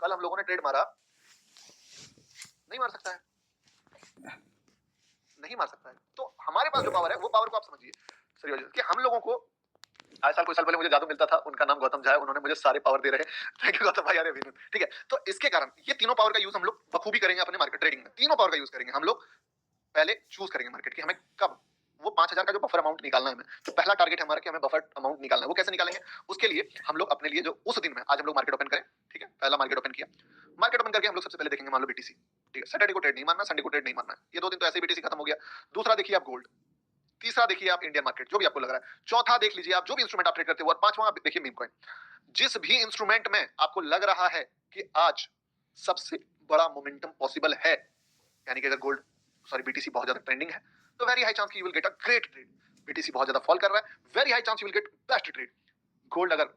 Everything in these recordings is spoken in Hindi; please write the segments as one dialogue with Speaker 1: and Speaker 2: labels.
Speaker 1: कल हम लोगों ने ट्रेड मारा, नहीं मार सकता है, नहीं मार सकता है। तो हमारे पास जो पावर है वो पावर को आप समझिए सर, कि हम लोगों को आज साल कुछ साल पहले मुझे जादू मिलता था, उनका नाम गौतम झा है, उन्होंने मुझे सारे पावर दे रहे हैं। थैंक यू गौतम भाई, अरे विनोद, ठीक है। तो इसके कारण ये तीनों पावर का यूज हम लोग बखूबी करेंगे अपने मार्केट ट्रेडिंग में। तीनों पावर का यूज करेंगे हम लोग। पहले चूज करेंगे मार्केट की हमें कब वो 5000 का जो बफर अमाउंट निकालना है हमें, जो पहला टारगेट है हमारा कि हमें बफर अमाउंट निकालना है, वो कैसे निकालेंगे? उसके लिए हम लोग अपने लिए जो उस दिन में आज हम लोग मार्केट ओपन करें, ठीक है, पहला मार्केट ओपन किया, मार्केट ओपन करके हम लोग सबसे पहले देखेंगे मान लो बीटीसी, ठीक है, सैटरडे को ट्रेड नहीं मारना, संडे को ट्रेड नहीं मारना, ये 2 दिन तो ऐसे ही बीटीसी खत्म हो गया। दूसरा देखिए आप गोल्ड, तीसरा देखिए आप इंडियन मार्केट, जो भी आपको लग रहा है, चौथा देख लीजिए आप जो भी इंस्ट्रूमेंट आप ट्रेड करते हो, और पांचवा आप देखिए मीम कॉइन। जिस भी इंस्ट्रूमेंट में आपको लग रहा है कि आज सबसे बड़ा मोमेंटम पॉसिबल है, यानी कि अगर गोल्ड सॉरी बीटीसी बहुत ज्यादा ट्रेंडिंग है, तो वेरी हाई चांस कि you will get a great trade. BTC बहुत ज्यादा फॉल कर रहा है, very high chance you will get best trade. Gold अगर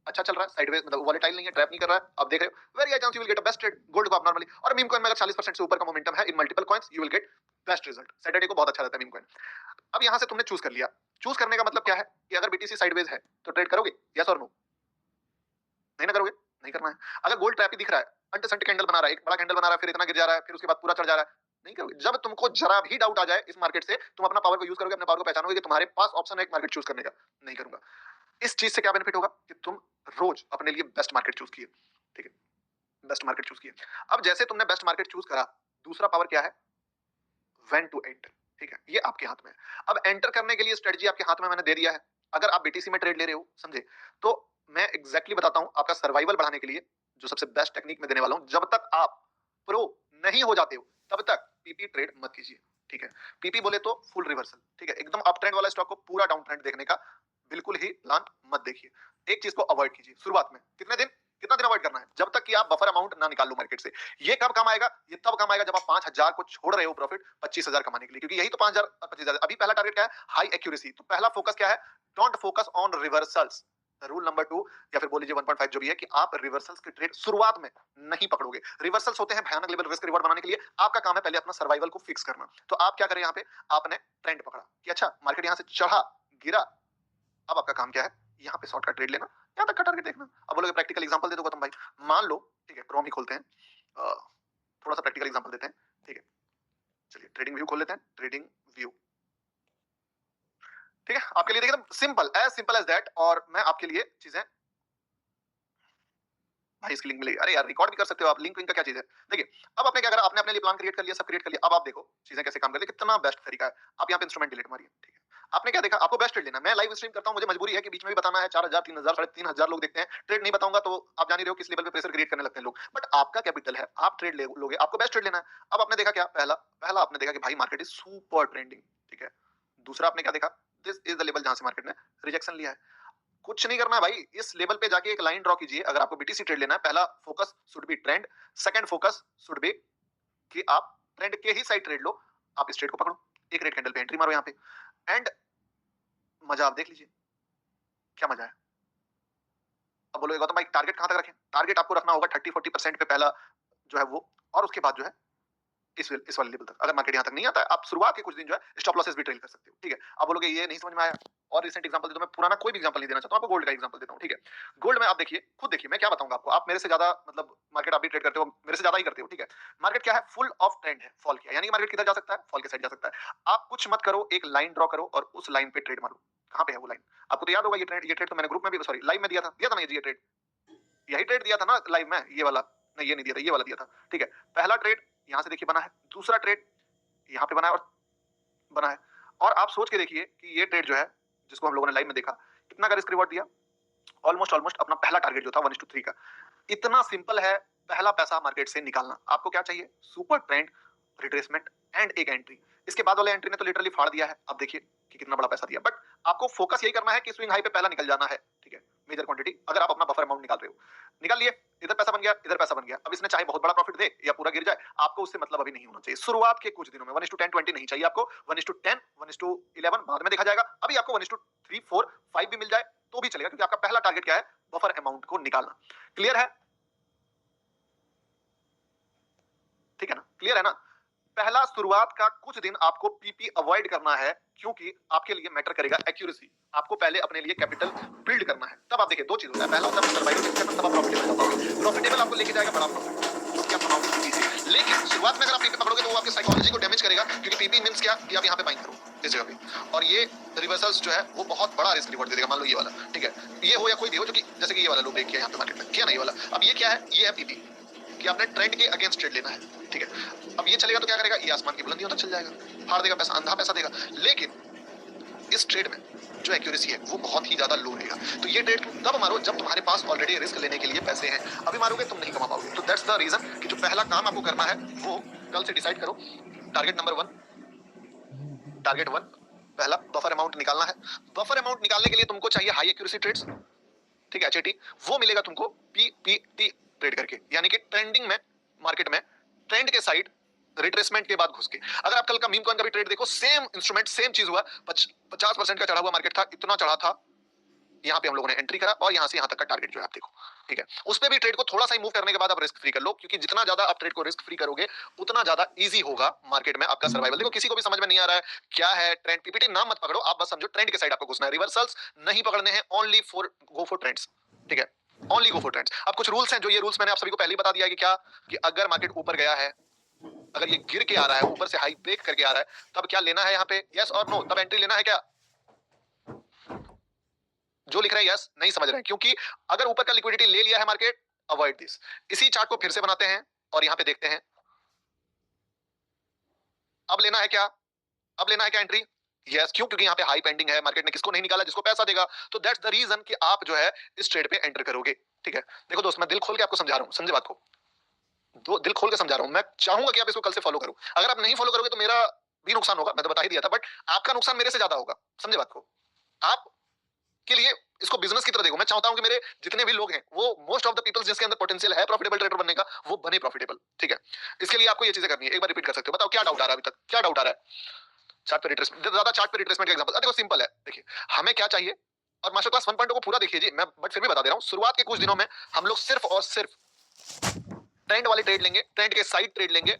Speaker 1: अच्छा चल रहा है, साइडवेज मतलब वॉलेटाइल नहीं है, ट्रैप नहीं कर रहा है, आप देख रहे हो, very high chance you will get a best trade gold को आप नॉर्मली। और मीम कॉइन में अगर 40% से ऊपर का मोमेंटम है इन multiple coins, you will get best result. Saturday को बहुत अच्छा रहता है मीम कॉइन। अब यहां से तुमने चूज कर लिया, चूज करने का मतलब क्या है कि अगर बीटीसी साइडवेज है तो ट्रेड करोगे, यस और नो? नहीं ना करोगे, नहीं करना है। अगर गोल्ड ट्रैप ही दिख रहा है, अंटे संटे कैंडल बना रहा है, एक बड़ा कैंडल बना रहा है, फिर इतना गिर जा रहा है, फिर उसके बाद पूरा चढ़ जा रहा है, नहीं करोगे। जब तुमको जरा भी डाउट आ जाए इस मार्केट से, तुम अपना पावर को यूज करोगे, अपने पावर को पहचानोगे कि तुम्हारे पास ऑप्शन है एक मार्केट चूज करने का, नहीं करूंगा। इस चीज से क्या बेनिफिट होगा कि तुम रोज अपने लिए बेस्ट मार्केट चूज किए, ठीक है, बेस्ट मार्केट चूज किए। अब जैसे तुमने बेस्ट मार्केट चूज करा, दूसरा पावर क्या है? व्हेन टू एंटर, ठीक है, ये आपके हाथ में है। अब एंटर करने के लिए स्ट्रेटजी आपके हाथ में मैंने दे दिया है। अगर आप बीटीसी में ट्रेड ले रहे हो, समझे, तो मैं एग्जैक्टली बताता हूं आपका सर्वाइवल बढ़ाने के लिए जो सबसे बेस्ट टेक्निक में देने वाला हूं। जब तक आप प्रो नहीं हो जाते हो तब तक पीपी ट्रेड मत कीजिए, ठीक है। पीपी बोले तो फुल रिवर्सल, ठीक है, एकदम अप ट्रेंड वाला स्टॉक को पूरा डाउन ट्रेंड देखने का बिल्कुल ही प्लान मत देखिए। एक चीज को अवॉइड कीजिए शुरुआत में। कितने दिन, कितना दिन अवॉइड करना है? जब तक कि आप बफर अमाउंट ना निकाल लो मार्केट से। ये कब काम आएगा? ये तब काम आएगा जब आप 5000 को छोड़ रहे हो प्रॉफिट 25000 कमाने के लिए, क्योंकि यही तो 5000 और 25000। अभी पहला टारगेट क्या है? High accuracy. तो पहला फोकस क्या है? Don't focus on reversals. Rule number 2 या फिर बोल लीजिए 1.5 जो भी है, कि आप रिवर्सल्स के ट्रेड शुरुआत में नहीं पकड़ोगे। रिवर्सल्स होते हैं भयानक लेवल रिस्क रिवॉर्ड बनाने के लिए। आपका काम है पहले अपना सर्वाइवल को फिक्स करना। तो आप क्या करें यहाँ पे? आपने ट्रेंड पकड़ा कि अच्छा मार्केट यहाँ से चढ़ा, गिरा, अब आपका काम क्या है? यहाँ पे शॉर्ट का ट्रेड लेना, यहाँ तक का टारगेट देखना। अब बोलोगे प्रैक्टिकल एग्जांपल दे दो गौतम भाई। मान लो, ठीक है, क्रोम ही खोलते हैं, थोड़ा सा प्रैक्टिकल एग्जांपल देते हैं, ठीक है। चलिए ट्रेडिंग व्यू खोल लेते हैं, ट्रेडिंग व्यू, ठीक है, आपके लिए देखिए एकदम सिंपल एज दैट। और मैं आपके लिए चीजें, भाई इसकी लिंक मिलेगी, अरे यार रिकॉर्ड भी कर सकते हो आप, लिंक का क्या चीज है। देखिए अब आपने क्या करा, आपने अपने लिए प्लान क्रिएट कर लिया, सब क्रिएट कर लिया। अब आप देखो चीजें कैसे काम कर रही, कितना बेस्ट तरीका है। आप यहाँ पे इंस्ट्रूमेंट डिलीट मारिए, ठीक है। आपने क्या देखा? आपको बेस्ट ट्रेड लेना। मैं लाइव स्ट्रीम करता हूँ, मुझे मजबूरी है कि बीच में भी बताना है। 4000 3000 3500 लोग देखते हैं, ट्रेड नहीं बताऊंगा तो आप जान ही रहे हो किस लेवल पे प्रेशर क्रिएट करने लगते हैं लोग। बट आपका कैपिटल है, आप ट्रेड लोगे, आपको बेस्ट ट्रेड लेना है। अब आपने देखा क्या? पहला पहला आपने देखा कि भाई मार्केट इज सुपर ट्रेंडिंग, ठीक है। दूसरा आपने क्या देखा? दिस इज द लेवल जहां से मार्केट ने रिजेक्शन लिया है। कुछ नहीं करना है भाई, इस लेवल पे जाके एक लाइन ड्रॉ कीजिए। अगर आपको बीटीसी ट्रेड लेना है, पहला focus should be trend, second focus should be कि आप ट्रेंड के ही साइड ट्रेड लो। आप इस ट्रेड को पकड़ो, एक रेड कैंडल पे एंट्री मारो यहाँ पे, एंड मजा आप देख लीजिए क्या मजा है। अब बोलोगे गौतम भाई टारगेट कहां तक रखें? टारगेट आपको रखना होगा 30-40% पे पहला जो है वो, और उसके बाद जो है इस वाले लेवल तक। अगर मार्केट यहाँ तक नहीं आता है, आप शुरुआत के कुछ दिन जो है स्टॉप लॉसेस भी ट्रेल कर सकते हो, ठीक है। आप बोलोगे ये नहीं समझ में आया, और रिसेंट एग्जांपल दे दो। मैं पुराना कोई भी एग्जांपल नहीं देना चाहता हूं, आपको गोल्ड का एग्जांपल देता हूं, ठीक है। गोल्ड में आप देखिए, खुद देखिए, मैं क्या बताऊंगा आपको, आप मेरे से ज्यादा मतलब मार्केट आप भी ट्रेड करते हो, मेरे से ज्यादा ही करते हो, ठीक है। मार्केट क्या है? फुल ऑफ ट्रेंड है, फॉल किया, यानी कि मार्केट किधर जा सकता है? फॉल के साइड जा सकता है। आप कुछ मत करो, एक लाइन ड्रॉ करो और उस लाइन पे ट्रेड मारो। कहां पे है वो लाइन? आपको तो याद होगा, ये ट्रेड तो मैंने ग्रुप में भी, सॉरी लाइव में दिया था ना, ये ट्रेड, यही ट्रेड दिया था ना लाइव में, ये वाला नहीं, ये नहीं दिया था, ये वाला दिया था, ठीक है। पहला ट्रेड यहां से देखिए बना है, दूसरा ट्रेड यहाँ पे बना है, और बना है। और आप सोच के देखिए कि ये ट्रेड जो है, जिसको हम लोगों ने लाइव में देखा, कितना का रिस्क रिवॉर्ड दिया? ऑलमोस्ट अपना पहला टारगेट जो था 1:3 का। इतना सिंपल है पहला पैसा मार्केट से निकालना। आपको क्या चाहिए? सुपर ट्रेंड, रिट्रेसमेंट एंड एक एंट्री। इसके बाद वाले एंट्री ने तो लिटरली फाड़ दिया है। अब देखिए कि कितना बड़ा पैसा दिया। बट आपको फोकस यही करना है कि स्विंग हाई पे पहला निकल जाना है, ठीक है, मेजर क्वांटिटी। अगर आप अपना बफर अमाउंट निकाल रहे हो, निकाल लिए, इधर पैसा बन गया, इधर पैसा बन गया। अब इसने चाहे बहुत बड़ा प्रॉफिट दे या पूरा गिर जाए, आपको उससे मतलब अभी नहीं होना चाहिए। शुरुआत के कुछ दिनों में 1:10-20 नहीं चाहिए आपको, 1:10, 1:11 बाद में देखा जाएगा। अभी आपको 1:3, 4, 5 भी मिल जाए तो भी चलेगा, क्योंकि आपका पहला टारगेट क्या है? बफर अमाउंट को निकालना। क्लियर है? ठीक है ना? क्लियर है ना? पहला शुरुआत का कुछ दिन आपको पीपी अवॉइड करना है, क्योंकि आपके लिए मैटर करेगा एक्यूरेसी। आपको पहले अपने लिए कैपिटल बिल्ड करना है, तब आप देखिए दो चीज होता है, पहला होता है सर्वाइवल करना, तब आप प्रॉफिटेबल हो पाओगे। प्रॉफिटेबल आपको लेके जाएगा बड़ा प्रॉफिट, जो कि आप कमाओगे इजी। लेकिन शुरुआत में अगर आप पीपी पकड़ोगे तो वो आपकी साइकोलॉजी को डैमेज करेगा, क्योंकि पीपी मींस क्या कि आप यहाँ पे बाइंग करो इस जगह पे, और ये रिवर्सल्स जो है वो बहुत बड़ा रिस्क रिवॉर्ड दे देगा। मान लो ये वाला, ठीक है, ये हो या कोई भी हो, जो कि जैसे कि ये वाला लो ब्रेक किया यहाँ पे मार्केट में, किया ना ये वाला। अब ये क्या है, ये है पीपी कि आपने ट्रेंड के अगेंस्ट ट्रेड लेना है, ठीक है। अब ये चलेगा तो क्या करेगा, ये आसमान की बुलंदियों तक चल जाएगा, फाड़ देगा पैसा, अंधा पैसा देगा। लेकिन इस ट्रेड में जो एक्यूरेसी है वो बहुत ही ज्यादा लो रहेगा। तो ये ट्रेड तब मारो जब तुम्हारे पास ऑलरेडी रिस्क लेने के लिए पैसे हैं, अभी मारोगे तुम नहीं कमा पाओगे। तो दैट्स द रीजन कि जो पहला काम आपको करना है वो कल से डिसाइड करो। टारगेट नंबर 1, टारगेट 1 पहला बफर अमाउंट निकालना है। बफर अमाउंट निकालने के लिए तुमको चाहिए हाई एक्यूरेसी ट्रेड्स, ठीक है, एचएटी। वो मिलेगा तुमको पीपीटी ट्रेड करके, यानी कि ट्रेंडिंग में मार्केट में ट्रेंड के साइड रिट्रेसमेंट के बाद घुस के। अगर आप कल का मीम कॉइन का भी ट्रेड देखो, सेम इंस्ट्रूमेंट सेम चीज हुआ, 50% का चढ़ा हुआ मार्केट था, इतना चढ़ा था, यहाँ पे हम लोगों ने एंट्री करा और यहाँ से यहाँ तक का टारगेट जो है आप देखो, ठीक है। उस पे भी ट्रेड को थोड़ा सा ही मूव करने के बाद आप रिस्क फ्री कर लो, क्योंकि जितना ज्यादा आप ट्रेड को रिस्क फ्री करोगे उतना ज्यादा इजी होगा मार्केट में आपका सर्वाइवल। देखो किसी को भी समझ में नहीं आ रहा है क्या है ट्रेंड, पीपीटी नाम मत पकड़ो, आप बस समझो ट्रेंड के साइड आपको घुसना है, रिवर्सल्स नहीं पकड़ने हैं, only for go for trends, ठीक है, ओनली गो फॉर ट्रेंड्स। अब कुछ रूल्स हैं, जो ये रूल्स मैंने आप सभी को पहले ही बता दिया है कि क्या, कि अगर मार्केट ऊपर गया है, अगर ये गिर के आ रहा है, ऊपर से हाई ब्रेक करके आ रहा है, तब क्या लेना है यहाँ पे, यस और नो, तब एंट्री लेना है क्या? जो लिख रहे हैं यस नहीं समझ रहे हैं, क्योंकि अगर ऊपर का लिक्विडिटी ले लिया है मार्केट, अवॉइड दिस। इसी चार्ट को फिर से बनाते हैं और यहाँ पे देखते हैं, अब लेना है क्या, अब लेना है क्या एंट्री, यस, क्यों, क्योंकि यहाँ पे हाई पेंडिंग है, मार्केट ने किसको नहीं निकाला, जिसको पैसा देगा। तो दैट्स द रीजन कि आप जो है इस ट्रेड पे एंटर करोगे, ठीक है। देखो दोस्त, मैं दिल खोल के आपको समझा रहा हूँ, समझे बात को, दो दिल खोल के समझा रहा हूँ। मैं चाहूंगा कि आप इसको कल से फॉलो करो। अगर आप नहीं फॉलो करोगे तो मेरा भी नुकसान होगा, मैं तो बता ही दिया था, बट आपका नुकसान मेरे से ज्यादा होगा, समझे बात को। आप के लिए इसको बिजनेस की तरह देखो। मैं चाहता हूं कि मेरे जितने भी लोग हैं वो मोस्ट ऑफ द पीपल्स जिसके अंदर पोटेंशियल है प्रॉफिटेबल ट्रेडर बनने का, वो बने प्रॉफिटेबल, ठीक है। इसके लिए आपको ये चीजें करनी है, एक बार रिपीट कर सकते हो। बताओ क्या डाउट आ रहा है अभी तक, क्या डाउट आ रहा है? चार्ट पे रिट्रेसमेंट, ज्यादा चार्ट पे रिट्रेसमेंट का एग्जांपल देखो, सिंपल है, देखिए हमें क्या चाहिए, और मास्टर क्लास 1.0 को पूरा देखिए जी, मैं बट फिर भी बता दे रहा हूं। शुरुआत के कुछ दिनों में हम लोग सिर्फ और सिर्फ ट्रेंड वाले ट्रेड लेंगे, ट्रेंड के साइड ट्रेड लेंगे,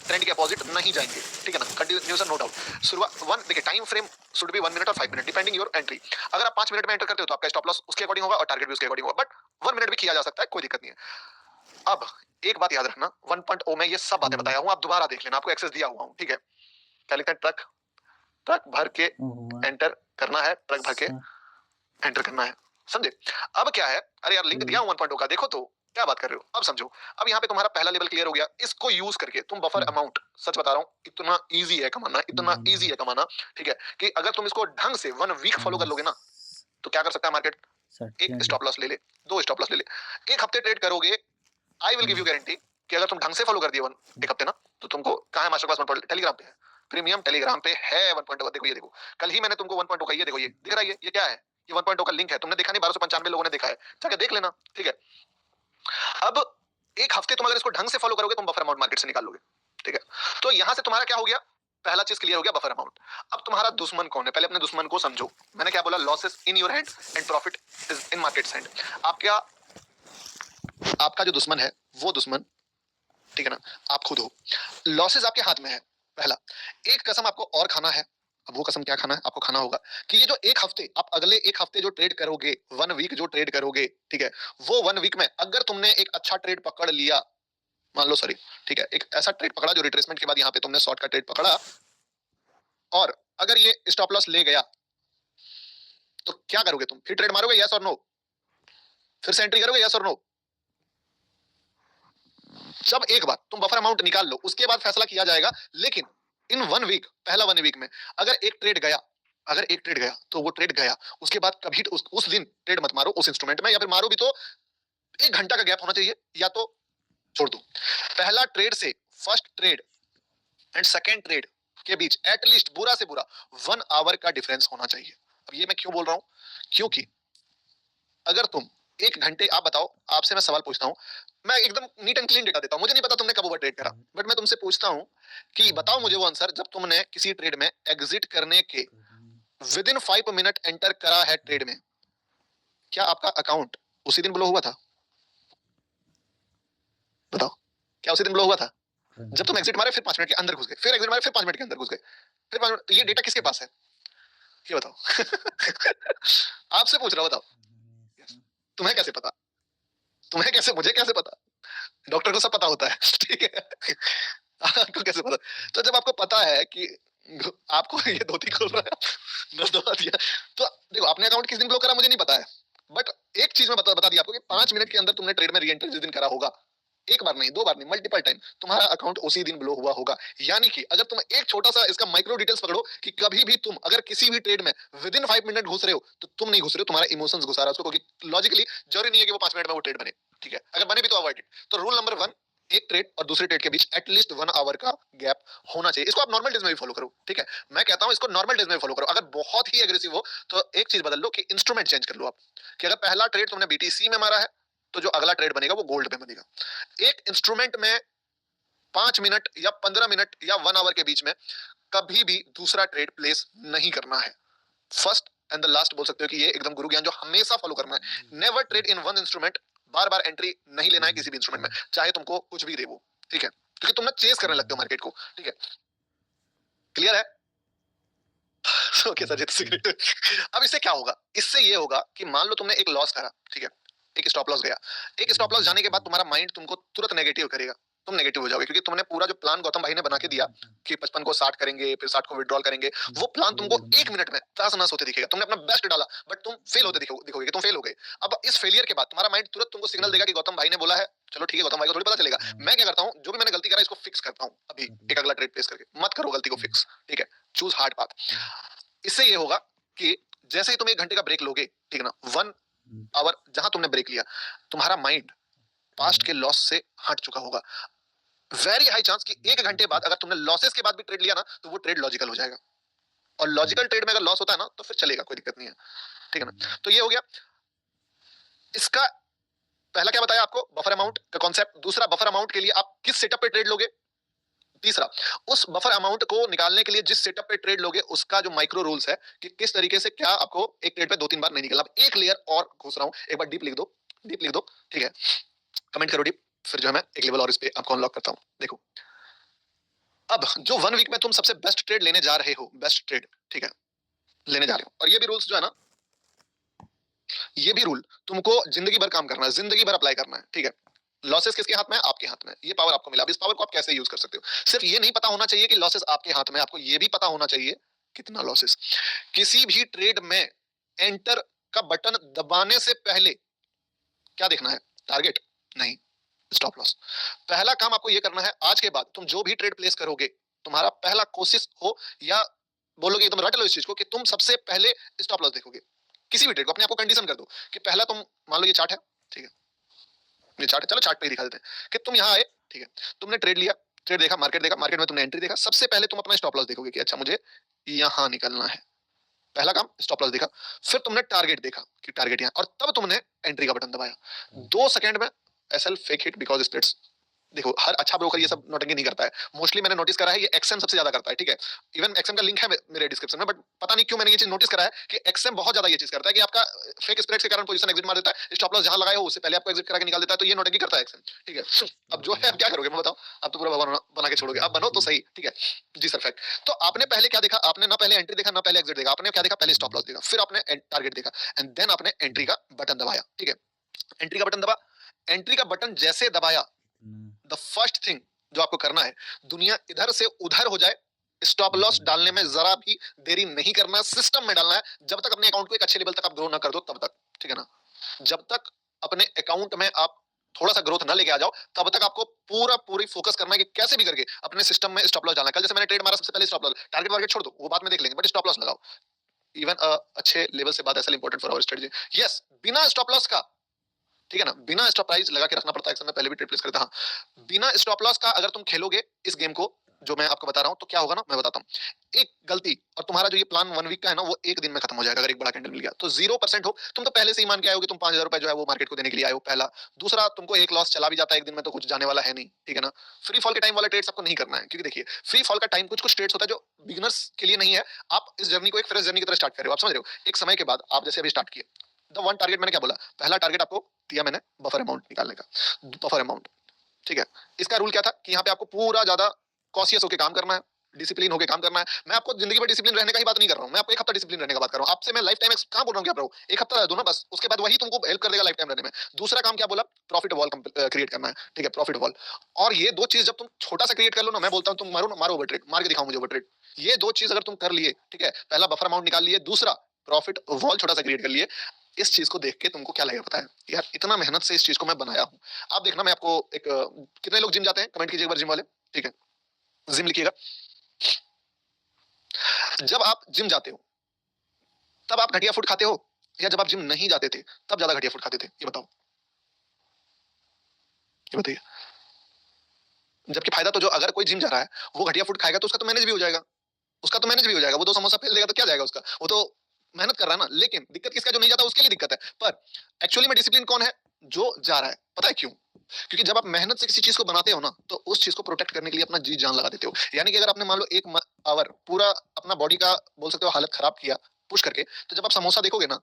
Speaker 1: ट्रेंड के अपोजिट नहीं जाएंगे, ठीक है ना, कंटिन्यूएशन नो डाउट। शुरुआत वन देखिए, time frame should be 1 minute और 5 मिनट डिपेंडिंग योर एंट्री। अगर आप 5 मिनट में एंटर करते हो तो आपका स्टॉप लॉस उसके अकॉर्डिंग होगा और टारगेट भी उसके अकॉर्डिंग होगा, बट 1 मिनट भी किया जा सकता है, कोई दिक्कत नहीं है। अब एक बात याद रखना, 1.0 में ये सब बातें बताया हूं, आप दोबारा देख लेना, आपको एक्सेस दिया हुआ हूं, ठीक है। क्या लिखते हैं, ट्रक, ट्रक भर के एंटर करना है, ट्रक भर के एंटर करना है, समझे। अब क्या है, अरे यार लिंक दिया हूं 1.0 का, देखो तो क्या बात कर रहे हो, अब समझो। अब यहाँ पे तुम्हारा पहला लेवल क्लियर हो गया, इसको यूज करके तुम बफर अमाउंट, सच बता रहा हूँ, इतना इजी है कमाना, इतना इजी है कमाना, ठीक है, कि अगर तुम इसको ढंग से 1 वीक फॉलो कर लोगे ना, तो क्या कर सकता है मार्केट, एक स्टॉप लॉस ले ले, 2 स्टॉप लॉस ले ले, 1 हफ्ते ट्रेड करोगे, I will give you guarantee कि अगर तुम ढंग से फॉलो कर दिए 1 हफ्ते ना, तो तुमको कहाँ है मास्टर क्लास 1.0, टेलीग्राम पे है, प्रीमियम टेलीग्राम पे है 1.0। देखो ये देखो, कल ही मैंने तुमको 1.0 का ये देखो, ये दिख रहा है, ये क्या है, ये 1.0 का लिंक है, तुमने देखा नहीं, 1295 लोगों ने देखा है, जाके देख लेना, ठीक है। अब 1 हफ्ते तुम अगर इसको ढंग से फॉलो करोगे, तुम बफर अमाउंट मार्केट से निकाल लोगे, ठीक है। तो यहां से तुम्हारा क्या हो गया, पहला चीज क्लियर हो गया, बफर अमाउंट। अब तुम्हारा दुश्मन कौन है, पहले अपने दुश्मन को समझो। मैंने क्या बोला, losses in your hand and profit is in market hand. आपका जो दुश्मन है वो दुश्मन, ठीक है ना, आप खुद हो। लॉसेस आपके हाथ में है, पहला। एक कसम आपको और खाना है, अब वो कसम क्या खाना है, आपको खाना होगा कि ये जो 1 हफ्ते, आप अगले 1 हफ्ते जो ट्रेड करोगे, 1 वीक जो ट्रेड करोगे, ठीक है, वो 1 वीक में अगर तुमने एक अच्छा ट्रेड पकड़ लिया, मान लो सॉरी, ठीक है, एक ऐसा ट्रेड पकड़ा जो रिट्रेसमेंट के बाद यहाँ पे तुमने शॉर्ट का ट्रेड पकड़ा, और अगर ये स्टॉप लॉस ले गया, तो क्या करोगे तुम, फिर ट्रेड मारोगे, यस और नो, फिर से एंट्री करोगे, यस और नो। जब एक बार तुम बफर अमाउंट निकाल लो, उसके बाद फैसला किया जाएगा। लेकिन इन 1 वीक, पहला 1 वीक में अगर एक ट्रेड गया, अगर एक ट्रेड गया तो वो ट्रेड गया, उसके बाद कभी उस दिन ट्रेड मत मारो उस इंस्ट्रूमेंट में, या फिर मारो भी तो 1 घंटा का गैप होना चाहिए, या तो छोड़ दो। पहला ट्रेड से first trade and second trade के बीच एटलीस्ट बुरा से बुरा 1 आवर का डिफरेंस होना चाहिए। अब ये मैं क्यों बोल रहा हूं, क्योंकि अगर तुम 1 घंटे, आप बताओ, आपसे मैं सवाल पूछता हूं, मैं एकदम नीट एंड क्लीन डेटा देता हूं, मुझे नहीं पता तुमने कब ओवर ट्रेड करा, बट मैं तुमसे पूछता हूं कि बताओ मुझे वो आंसर, जब तुमने किसी ट्रेड में एग्जिट करने के विद इन 5 मिनट एंटर करा है ट्रेड में, क्या आपका अकाउंट उसी दिन ब्लो हुआ था? बताओ, क्या उसी दिन ब्लो हुआ था? जब तुम एग्जिट मारे फिर 5 मिनट के अंदर घुस गए, फिर एग्जिट मारे फिर 5 मिनट के अंदर घुस गए, फिर 5 मिनट, ये डेटा किसके पास है? ये बताओ। आपसे पूछ रहा हूं, बताओ। Yes. तुम्हें कैसे पता? तुम्हें कैसे, मुझे कैसे पता? डॉक्टर को सब पता होता है। ठीक है। आपको कैसे पता? तो जब आपको पता है कि आपको ये धोती खोल रहा है, नस दबा दिया, तो देखो आपने अकाउंट किस दिन ब्लॉक करा मुझे नहीं पता है, बट एक चीज मैं बता दिया आपको कि 5 मिनट के अंदर तुमने ट्रेड में री एंटर जिस दिन करा होगा, एक बार नहीं, 2 बार नहीं, मल्टीपल टाइम, तुम्हारा अकाउंट उसी दिन ब्लो हुआ होगा। यानी कि अगर तुम एक छोटा सा इसका माइक्रो डिटेल्स पकड़ो कि कभी भी तुम अगर किसी भी ट्रेड में विद इन 5 मिनट घुस रहे हो, तो तुम नहीं घुस रहे हो, तुम्हारा इमोशंस घुसा रहा है उसको, क्योंकि लॉजिकली जरूरी नहीं है कि वो 5 मिनट में वो ट्रेड बने। ठीक है, अगर बने भी तो अवॉइड इट। तो रूल नंबर 1, एक ट्रेड और दूसरे ट्रेड के बीच एटलीस्ट 1 आवर का गैप होना चाहिए। इसको आप नॉर्मल डेज में भी फॉलो करो। ठीक है, मैं कहता हूं इसको नॉर्मल डेज में फॉलो करो। अगर बहुत ही एग्रेसिव हो तो एक चीज बदल लो कि इंस्ट्रूमेंट चेंज कर लो आप, कि अगर पहला ट्रेड तुमने बीटीसी में मारा है तो जो अगला ट्रेड बनेगा वो गोल्ड में बनेगा। एक इंस्ट्रूमेंट में 5 मिनट या 15 मिनट या 1 आवर के बीच में कभी भी दूसरा ट्रेड प्लेस नहीं करना है। फर्स्ट एंड द लास्ट बोल सकते हो कि ये एकदम गुरु ज्ञान जो हमेशा फॉलो करना है। Never trade in one instrument, bar bar entry नहीं लेना है किसी भी इंस्ट्रूमेंट में, चाहे तुमको कुछ भी दे वो। ठीक है, क्योंकि तुम ना चेस करने लगते हो मार्केट को। ठीक है, क्लियर है? Okay sir, cigarette. अब इससे क्या होगा? इससे ये होगा कि मान लो तुमने एक लॉस करा, ठीक है, एक स्टॉप लॉस गया। एक स्टॉप लॉस जाने के बाद तुम्हारा माइंड तुमको तुरंत नेगेटिव करेगा, तुम नेगेटिव हो जाओगे, क्योंकि तुमने पूरा जो प्लान गौतम भाई ने बना के दिया कि 55 को 60 करेंगे, फिर 60 को विड्रॉल करेंगे, वो प्लान तुमको 1 मिनट में तहस नहस होते दिखेगा। तुमने अपना बेस्ट डाला बट तुम फेल होते दिखोगे कि तुम फेल हो गए। अब इस फेलियर के बाद तुम्हारा माइंड तुरंत तुमको सिग्नल देगा कि गौतम भाई ने बोला है, चलो ठीक है, गौतम भाई को थोड़ी पता चलेगा। मैं क्या करता हूँ, जो भी मैंने गलती करा इसको फिक्स करता हूँ अभी, एक अगला ट्रेड प्लेस करके। मत करो गलती को फिक्स, ठीक है, चूज हार्ड पाथ। इससे ये होगा कि जैसे ही तुम 1 घंटे का ब्रेक लोगे, ठीक है ना, 1 आवर जहां तुमने ब्रेक लिया, तुम्हारा माइंड पास्ट के लॉस से हट चुका होगा। वेरी हाई चांस कि 1 घंटे बाद अगर तुमने लॉसेस के बाद भी ट्रेड लिया ना, तो वो ट्रेड लॉजिकल हो जाएगा। और लॉजिकल ट्रेड में अगर लॉस होता है ना, तो फिर चलेगा, कोई दिक्कत नहीं है। ठीक है ना, तो ये हो गया इसका पहला। क्या बताया आपको? बफर अमाउंट का कॉन्सेप्ट। दूसरा, बफर अमाउंट के लिए आप किस सेटअप पे ट्रेड लोगे। तीसरा, उस बफर अमाउंट को निकालने के लिए जिस सेटअप पे ट्रेड लोगे उसका जो माइक्रो रूल्स है कि किस तरीके से क्या आपको एक ट्रेड पे 2-3 बार नहीं निकलना। एक लेयर और घुस रहा हूं, एक बार डीप लिख दो, डीप लिख दो, ठीक है, कमेंट करो डीप, फिर जो है मैं एक लेवल और इस पे आपको अनलॉक करता हूं। देखो, अब जो 1 वीक में तुम सबसे बेस्ट ट्रेड लेने जा रहे हो, बेस्ट ट्रेड, ठीक है, लेने जा रहे हो, और ये भी रूल्स जो है ना, ये भी रूल तुमको जिंदगी भर काम करना है, जिंदगी भर अप्लाई करना है। ठीक है, लॉसेस किसके हाथ में है? आपके हाथ में। ये पावर आपको मिला, अब इस पावर को आप कैसे यूज कर सकते हो? सिर्फ ये नहीं पता होना चाहिए कि लॉसेस आपके हाथ में, आपको ये भी पता होना चाहिए कितना लॉसेस। किसी भी ट्रेड में एंटर का बटन दबाने से पहले क्या देखना है? टारगेट नहीं, स्टॉप लॉस। पहला काम आपको ये करना है, आज के बाद तुम जो भी ट्रेड प्लेस करोगे, तुम्हारा पहला कोशिश हो या बोलोगे एकदम रट लो इस चीज को कि तुम सबसे पहले स्टॉप लॉस देखोगे। किसी भी ट्रेड को अपने आप को कंडीशन कर दो कि पहला तुम मान लो ये चार्ट है, ठीक है, ये चार्ट है, चलो चार्ट पे ही दिखा देते हैं कि तुम यहाँ आए, ठीक है, तुमने ट्रेड लिया, ट्रेड देखा, मार्केट में तुमने एंट्री देखा, सबसे पहले तुम अपना स्टॉप लॉस देखोगे कि अच्छा मुझे यहाँ निकलना है। पहला काम स्टॉप लॉस देखा, फिर तुमने टारगेट देखा कि टारगेट यहाँ, और तब तुमने एंट्री का बटन दबाया। 2 सेकंड में SL fake hit because splits. देखो, हर अच्छा ब्रोकर ये सब नोटिंग नहीं करता है, मोस्टली मैंने नोटिस करा है ये एक्सएम सबसे ज्यादा करता है। ठीक है, इवन एक्सएम का लिंक है मेरे डिस्क्रिप्शन में, बट पता नहीं क्यों मैंने ये चीज नोटिस करा है कि एक्सएम बहुत ज्यादा ये चीज करता है कि आपका फेक स्प्रेड के कारण पोजीशन एग्जिट मार देता है, स्टॉप लॉस जहां लगाए हो उससे पहले आपको एग्जिट करा के निकाल देता है, तो ये नोटिंग करता है एक्सएम। ठीक है, अब जो है आप क्या करोगे मैं बताओ, आप तो पूरा भगवान बना के छोड़ोगे, आप बनो तो सही। ठीक है जी सर, फैक्ट। तो आपने पहले क्या देखा? आपने ना पहले एंट्री देखा ना पहले एग्जिट देखा, आपने क्या देखा? पहले स्टॉप लॉस देखा, फिर आपने टारगेट देखा, एंड देन आपने एंट्री का बटन दबाया। ठीक है, एंट्री का बटन दबा, एंट्री का बटन जैसे दबाया, द फर्स्ट थिंग जो आपको करना है, दुनिया इधर से उधर हो जाए, स्टॉप लॉस डालने में जरा भी देरी नहीं करना, सिस्टम में डालना है। जब तक अपने अकाउंट को एक अच्छे लेवल तक आप ग्रो ना कर दो तब तक, ठीक है ना, जब तक अपने अकाउंट में आप थोड़ा सा ग्रोथ ना लेके आ जाओ, तब तक आपको पूरी फोकस करना है कि कैसे भी करके अपने सिस्टम में स्टॉप लॉस डालना है। कल जैसे मैंने ट्रेड मारा, सबसे पहले स्टॉप लॉस, टारगेट वारगेट छोड़ दो, वो बाद में देख लेंगे, बट स्टॉप लॉस लगाओ। इवन अच्छे लेवल से बात ऐसा important for our strategy. Yes, बिना स्टॉप लॉस का, ठीक है ना, बिना स्टॉप प्राइस लगा के रखना पड़ता है, पहले भी ट्रेड प्लेस करता। हाँ, बिना स्टॉप लॉस का अगर तुम खेलोगे इस गेम को जो मैं आपको बता रहा हूं, तो क्या होगा ना, मैं बताता हूं। एक गलती और तुम्हारा जो ये प्लान 1 वीक का है ना, वो एक दिन में खत्म हो जाएगा। अगर एक बड़ा कैंडल मिल गया तो 0% हो, तुम तो पहले से ही मान के आए हो कि तुम 5,000 रुपए जो है वो मार्केट को देने के लिए आए हो, पहला। दूसरा, तुमको एक लॉस चला भी जाता है एक दिन में तो कुछ जाने वाला है नहीं, ठीक है ना। फ्री फॉल के टाइम वाला ट्रेड्स आपको नहीं करना है, क्योंकि देखिए फ्री फॉल का टाइम कुछ ट्रेड्स होता है जो बिगिनर्स के लिए नहीं है। आप इस जर्नी को एक फ्रेश जर्नी की तरह स्टार्ट कर रहे हो, आप समझ रहे हो। एक समय के बाद आप जैसे अभी स्टार्ट किए, द वन टारगेट, मैंने क्या बोला, पहला टारगेट आपको दिया मैंने बफर अमाउंट निकालने का, बफर अमाउंट। ठीक है, इसका रूल क्या था कि यहाँ पे आपको पूरा ज्यादा कॉशियस होकर काम करना है, डिसिप्लिन होकर काम करना है। मैं आपको जिंदगी में डिसिप्लिन रहने का ही बात नहीं कर रहा हूँ, मैं आपको एक हफ्ता डिसिप्लिन रहने का बात कर रहा हूँ। आपसे मैं लाइफ टाइम कहाँ बोल रहा हूँ कि आप रहो, एक हफ्ता रह दो ना बस, उसके बाद वही तुमको हेल्प कर देगा लाइफ टाइम रहने में। दूसरा काम क्या बोला, प्रॉफिट वॉल क्रिएट करना है, ठीक है, प्रॉफिट वॉल। और ये दो चीज जब तुम छोटा सा क्रिएट कर लो ना, मैं बोलता हूँ तुम मारो ना, मारो ओवर ट्रेड, मार के दिखाओ मुझे ओवर ट्रेड। ये दो चीज अगर तुम कर लिए, ठीक है, पहला बफर अमाउंट निकाल लिए, दूसरा प्रॉफिट वॉल छोटा सा क्रिएट कर लिए, इस चीज को देख के तुमको क्या लगेगा पता है, यार इतना मेहनत से इस चीज को मैं बनाया हूँ। आप देखना, मैं आपको एक कितने लोग जिम जाते हैं, कमेंट कीजिए एक बार जिम वाले, ठीक है, जिम लिखिएगा। जब आप जिम जाते हो तब आप घटिया फूड खाते हो, या जब आप जिम नहीं जाते थे तब ज्यादा घटिया फूड खाते थे, ये बताओ, ये बताइए। जबकि फायदा तो जो, अगर कोई जिम जा रहा है वो घटिया फूड खाएगा तो उसका तो मैनेज भी हो जाएगा, उसका तो मैनेज भी हो जाएगा, वो दो समोसा फेल देगा तो क्या जाएगा उसका, वो तो मेहनत कर रहा है ना। लेकिन दिक्कत किसका, जो नहीं जाता उसके लिए दिक्कत है। पर एक्चुअली में डिसिप्लिन कौन है, जो जा रहा है। पता है क्यों, क्योंकि जब आप मेहनत से किसी चीज को बनाते हो ना, तो उस चीज को प्रोटेक्ट करने के लिए अपना जी जान लगा देते हो। यानी कि अगर आपने मान लो एक आवर पूरा अपना बॉडी का बोल सकते हो हालत खराब किया पुश करके, तो जब आप समोसा देखोगे ना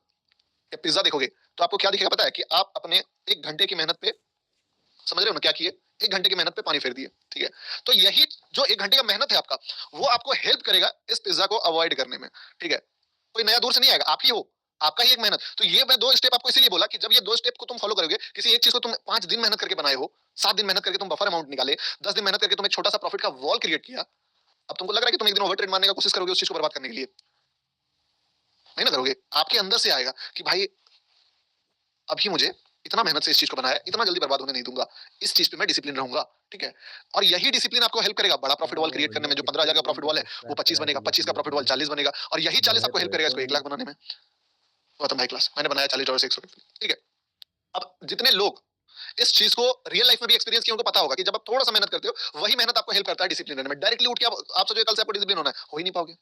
Speaker 1: या पिज्जा देखोगे, तो आपको क्या दिखेगा पता है, कि आप अपने एक घंटे की मेहनत पे, समझ रहे हो ना क्या किए, एक घंटे की मेहनत पे पानी फेर दिए, ठीक है। तो यही जो एक घंटे का मेहनत है आपका, वो आपको हेल्प करेगा इस पिज्जा को अवॉइड करने में, ठीक है। कोई नया दूर से नहीं आएगा, आप ही हो, आपका ही एक मेहनत। तो ये मैं दो स्टेप आपको इसीलिए बोला कि जब ये दो स्टेप को तुम फॉलो करोगे, किसी एक चीज को तुम 5 दिन मेहनत करके बनाए हो, 7 दिन मेहनत करके तुम बफर अमाउंट निकाले, 10 दिन मेहनत करके तुम एक छोटा सा प्रॉफिट का वॉल क्रिएट किया, अब तुमको लग रहा है कि तुम एक दिन ओवर ट्रेड मारने का कोशिश करोगे उस चीज को बर्बाद करने के लिए, नहीं ना करोगे। आपके अंदर से आएगा कि भाई अभी मुझे इतना मेहनत से इस चीज को बनाया, इतना जल्दी बर्बाद होने नहीं दूंगा, इस चीज पे मैं डिसिप्लिन रहूंगा, ठीक है। और यही डिसिप्लिन आपको हेल्प करेगा बड़ा प्रॉफिट वॉल क्रिएट करने में। जो 15,000 का प्रॉफिट वॉल है वो 25 बनेगा, 25 का प्रॉफिट वॉल 40 बनेगा, और यही 40 आपको हेल्प करेगा इसको 1 लाख बनाने में। गौतम भाई क्लास मैंने बनाया $40 से 100, ठीक है। अब जितने लोग इस चीज को रियल लाइफ में भी एक्सपीरियंस किए, उनको पता होगा कि जब आप थोड़ा सा मेहनत करते हो, वही मेहनत आपको हेल्प करता है डिसिप्लिन रहने में। डायरेक्टली उठ के आप सोचो कल से आपको डिसिप्लिन होना है, हो ही नहीं पाओगे,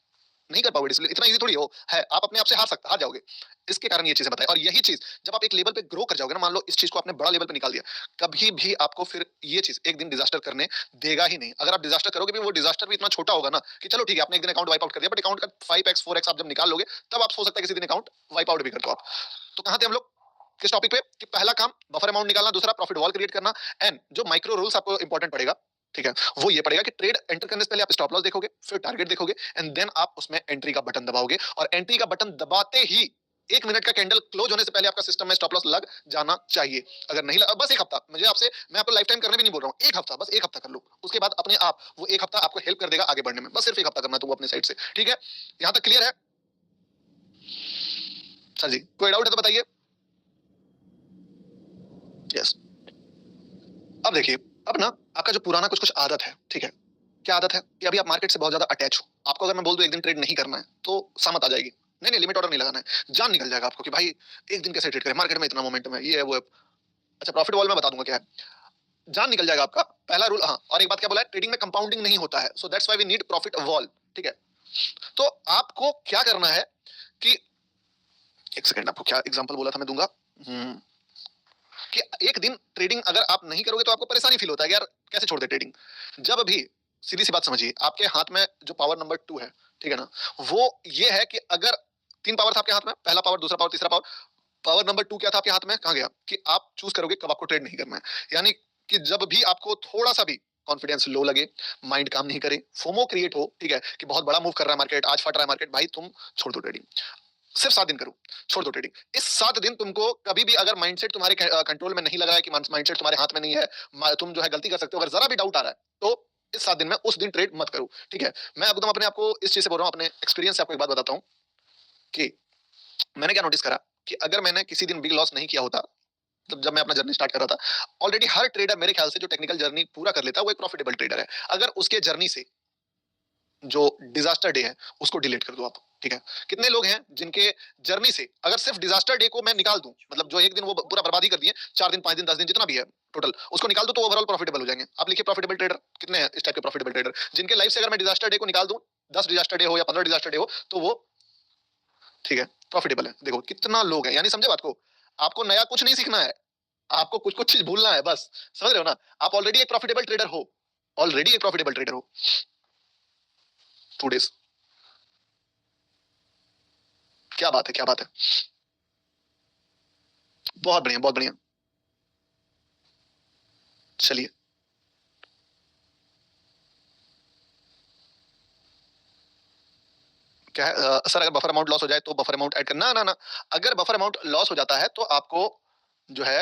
Speaker 1: नहीं कर पाओगे डिसिप्लिन, इतना इजी थोड़ी हो है, आप अपने आप से हार जाओगे। इसके कारण ये चीजें बताएं। और यही चीज जब आप एक लेवल पे ग्रो कर जाओगे ना, मान लो इस चीज को आपने बड़ा लेवल पे निकाल दिया, कभी भी आपको फिर ये चीज एक दिन डिजास्टर करने देगा ही नहीं। अगर आप डिजास्टर करोगे भी, वो डिजास्टर भी इतना छोटा होगा ना कि चलो ठीक है आपने एक दिन अकाउंट वाइप आउट कर दिया, बट अकाउंट का 5x 4x आप जब निकाल लोगे, तब आप सोच सकते हैं किसी दिन अकाउंट वाइप आउट भी कर दो आप। तो कहां थे हम लोग, किस टॉपिक पे, कि पहला काम बफर अमाउंट निकालना, दूसरा प्रॉफिट वॉल क्रिएट करना, एंड जो माइक्रो रूल्स आपको इंपॉर्टेंट पड़ेगा, ठीक है, वो ये पड़ेगा कि ट्रेड एंटर करने से पहले आप स्टॉप लॉस देखोगे, फिर टारगेट देखोगे, एंड देन आप उसमें एंट्री का बटन दबाओगे, और एंट्री का बटन दबाते ही 1 मिनट का कैंडल क्लोज होने से पहले आपका सिस्टम में स्टॉप लॉस लग जाना चाहिए। अगर नहीं लगा, बस एक हफ्ता, मुझे आपसे, मैं आपको लाइफ टाइम करने भी नहीं बोल रहा हूँ, एक हफ्ता, बस एक हफ्ता कर लो, उसके बाद अपने आप वो एक हफ्ता आपको हेल्प कर देगा आगे बढ़ने में। बस सिर्फ एक हफ्ता करना है तो वो अपने साइड से, ठीक है। यहां तक क्लियर है सर जी, कोई डाउट है तो बताइए। यस, अब देखिए, अब ना आपका जो पुराना कुछ कुछ आदत है, ठीक है, क्या आदत है कि अभी आप मार्केट से बहुत ज्यादा अटैच हो। आपको अगर मैं बोल दूं एक दिन ट्रेड नहीं करना है, तो सामत आ जाएगी, नहीं नहीं लिमिट ऑर्डर नहीं लगाना है, जान निकल जाएगा आपको कि भाई एक दिन कैसे ट्रेड करें, मार्केट में इतना मोमेंटम है, ये है वो है। अच्छा, प्रॉफिट वॉल में बता दूंगा क्या है, जान निकल जाएगा आपका, पहला रूल। हाँ, और एक बात क्या बोला है, ट्रेडिंग में कंपाउंडिंग नहीं होता है, so that's why we need profit wall, ठीक है। तो आपको क्या करना है कि, एक सेकंड, आपको क्या एग्जांपल बोला था मैं दूंगा, कि एक दिन ट्रेडिंग अगर आप नहीं करोगे तो आपको परेशानी फील होता है कि यार कैसे छोड़ दे ट्रेडिंग। जब भी, सीधी सी बात समझिए, आपके हाथ में जो पावर नंबर 2 है, ठीक है ना, वो ये है कि अगर 3 पावर था आपके हाथ में, पहला पावर, दूसरा पावर, तीसरा पावर, पावर नंबर 2 क्या था आपके हाथ में, कहां गया, कि आप चूज करोगे कब आपको ट्रेड नहीं करना है। यानी कि जब भी आपको थोड़ा सा भी कॉन्फिडेंस लो लगे, माइंड काम नहीं करे, फोमो क्रिएट हो, ठीक है, कि बहुत बड़ा मूव कर रहा है मार्केट, आज फट रहा है मार्केट, भाई तुम छोड़ दो ट्रेडिंग, सिर्फ 7 दिन करो, छोड़ दो ट्रेडिंग। इस 7 दिन तुमको कभी भी अगर माइंडसेट तुम्हारे कंट्रोल में नहीं लग रहा है, कि माइंडसेट तुम्हारे हाथ में नहीं है, तुम जो है गलती कर सकते हो, अगर जरा भी डाउट आ रहा है, तो इस 7 दिन में उस दिन ट्रेड मत करो, ठीक है। मैं एकदम अपने आपको इस चीज से बोल रहा हूँ, अपने एक्सपीरियंस से आपको एक बात बताता हूँ कि मैंने क्या नोटिस करा, कि अगर मैंने किसी दिन बिग लॉस नहीं किया होता, तो जब मैं अपना जर्नी स्टार्ट कर रहा था, ऑलरेडी हर ट्रेडर मेरे ख्याल से जो टेक्निकल जर्नी पूरा कर लेता है वो एक प्रॉफिटेबल ट्रेडर है। अगर उसके जर्नी से जो डिजास्टर डे है उसको डिलीट कर दो आप, ठीक है। कितने लोग हैं जिनके जर्नी से अगर सिर्फ डिजास्टर डे को मैं निकाल दूं, मतलब जो एक दिन वो पूरा बर्बादी कर दिए, 4 दिन 5 दिन 10 दिन जितना भी है टोटल, उसको निकाल दो तो ओवरऑल प्रॉफिटेबल हो जाएंगे। आप लिखिए प्रॉफिटेबल ट्रेडर, कितने हैं इस टाइप के प्रॉफिटेबल ट्रेडर जिनके लाइफ से अगर मैं डिजास्टर डे को निकाल दूं, 10 डिजास्टर डे हो या 15 डिजास्टर डे हो, तो वो ठीक है प्रॉफिटेबल है। देखो कितना लोग है, यानी समझे बात को, आपको नया कुछ नहीं सीखना है, आपको कुछ कुछ चीज भूलना है बस, समझ रहे हो ना। आप ऑलरेडी एक प्रॉफिटेबल ट्रेडर हो, ऑलरेडी एक प्रॉफिटेबल ट्रेडर हो। 2 days, क्या बात है, क्या बात है, बहुत बढ़िया, बहुत बढ़िया। चलिए, क्या है सर अगर बफर अमाउंट लॉस हो जाए तो बफर अमाउंट ऐड करना, ना ना, अगर बफर अमाउंट लॉस हो जाता है तो आपको जो है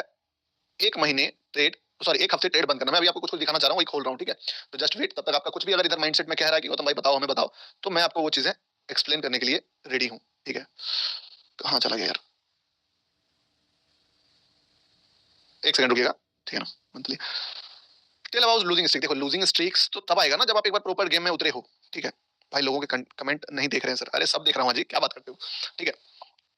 Speaker 1: 1 महीने ट्रेड, सॉरी 1 हफ्ते ट्रेड बंद करना। मैं अभी आपको कुछ दिखाना चाह रहा हूँ, वही खोल रहा हूँ, ठीक है? तो जस्ट वेट, तब तक आपका कुछ भी अगर इधर माइंडसेट में कह रहा है कि गौतम भाई बताओ, हमें बताओ, तो मैं आपको वो चीजें एक्सप्लेन करने के लिए रेडी हूँ, ठीक है? कहाँ चला गया यार? 1 सेकंड रुकिएगा, ठीक है ना? Monthly tell about losing streak. देखो लूजिंग स्ट्रीक्स तो तब आएगा ना जब आप एक बार प्रॉपर गेम में उतरे हो, ठीक है? भाई लोगों के कमेंट नहीं देख रहे हैं सर। अरे सब देख रहा हूँ जी, क्या बात करते हो? ठीक है,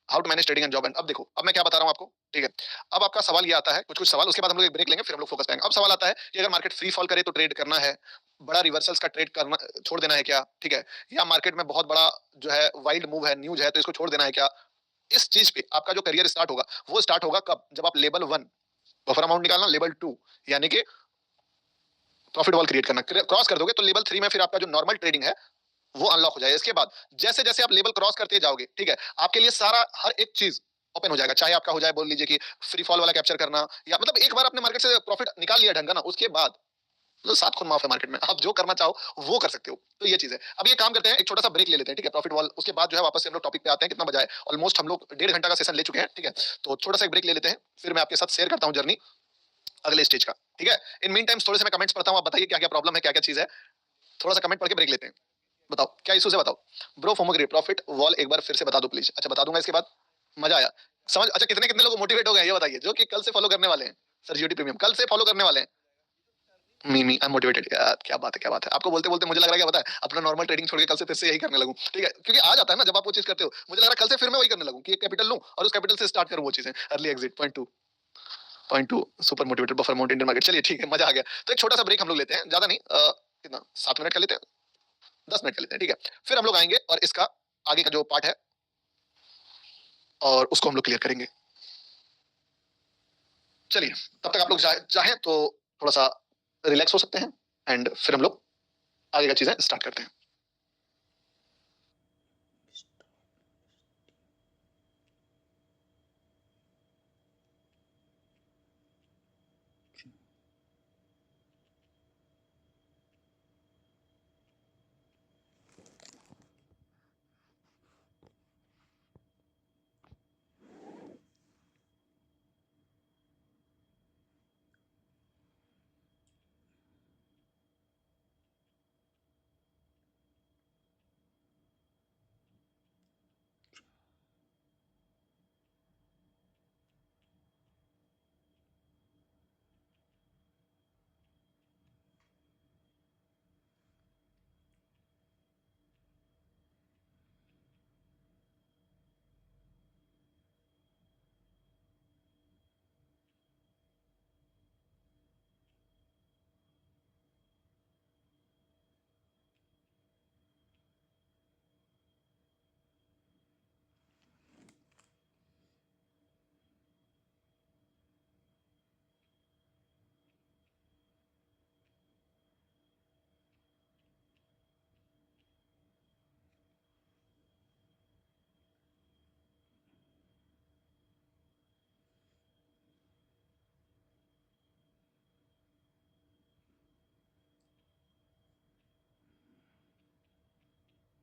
Speaker 1: how to manage trading and job. And अब देखो, अब मैं क्या बता रहा हूँ आपको, ठीक है? अब आपका सवाल ये आता है, कुछ कुछ सवाल, उसके बाद हम लोग एक ब्रेक लेंगे, फिर हम लोग फोकस करेंगे। अब सवाल आता है कि अगर मार्केट फ्री फॉल करे तो ट्रेड करना है, बड़ा रिवर्सल्स का ट्रेड करना छोड़ देना है क्या, ठीक है? या मार्केट में बहुत बड़ा जो है वाइल्ड मूव है, न्यूज है, तो इसको छोड़ देना है क्या? इस चीज पे आपका जो करियर स्टार्ट होगा वो स्टार्ट होगा कब? जब आप लेवल 1 बफर अमाउंट निकालना, लेवल 2 यानी कि प्रॉफिट वॉल क्रिएट करना, क्रॉस कर दोगे तो लेवल 3 में फिर आपका जो नॉर्मल ट्रेडिंग है वो अनलॉक हो जाएगा। इसके बाद जैसे जैसे आप लेवल क्रॉस करते जाओगे, ठीक है, आपके लिए सारा हर एक चीज ओपन हो जाएगा। चाहे आपका हो जाए, बोल लीजिए कि फ्री फॉल वाला कैप्चर करना, या मतलब एक बार आपने मार्केट से प्रॉफिट निकाल लिया ढंग का ना, उसके बाद तो 7 खून माफ है मार्केट में, आप जो करना चाहो वो कर सकते हो। तो ये चीज है। अब ये काम करते हैं, एक छोटा सा ब्रेक ले लेते हैं, ठीक है? प्रॉफिट वॉल, उसके बाद जो है वापस से हम लोग टॉपिक पे आते हैं। कितना बजा है? ऑलमोस्ट हम लोग 1.5 घंटा का सेशन ले चुके हैं, ठीक है? तो छोटा सा एक ब्रेक ले लेते हैं, फिर मैं आपके साथ शेयर करता हूँ जर्नी अगले स्टेज का, ठीक है? इन मीन टाइम थोड़े से मैं कमेंट्स पढ़ता हूँ, आप बताइए क्या क्या प्रॉब्लम है, क्या क्या चीज है। थोड़ा सा कमेंट पढ़ के ब्रेक लेते हैं। बताओ क्या इशू है, बताओ। ब्रो फोमोग्रेट प्रॉफिट वॉल एक बार फिर से बता दो प्लीज। अच्छा बता दूंगा, इसके बाद मजा आया समझ। अच्छा कितने कितने लोग मोटिवेट हो गए ये बताइए, जो कि कल से फॉलो करने वाले हैं सर जीओटी प्रीमियम, कल से फॉलो करने वाले हैं। मी आई एम मोटिवेटेड यार, क्या बात है, क्या बात है। आपको बोलते बोलते मुझे लग रहा है, क्या पता है, अपना नॉर्मल ट्रेडिंग छोड़ के कल से फिर से यही करने लगूं, ठीक है? क्योंकि आ जाता है ना जब आप वो चीज करते हो, मुझे लग रहा है कल से फिर मैं वही करने लगूं कि एक कैपिटल लूं और उस कैपिटल से स्टार्ट करूं वो चीजें। Early exit point two super motivated buffer amount Indian market. चलिए ठीक है, मजा आ गया। तो एक छोटा सा ब्रेक हम लोग लेते हैं, ज्यादा नहीं, कितना 7 मिनट का लेते हैं, 10 मिनट का लेते हैं, ठीक है? फिर हम लोग आएंगे और इसका आगे का जो पार्ट है और उसको हम लोग क्लियर करेंगे। चलिए, तब तक आप लोग चाहें तो थोड़ा सा रिलैक्स हो सकते हैं एंड फिर हम लोग आगे का चीजें स्टार्ट करते हैं।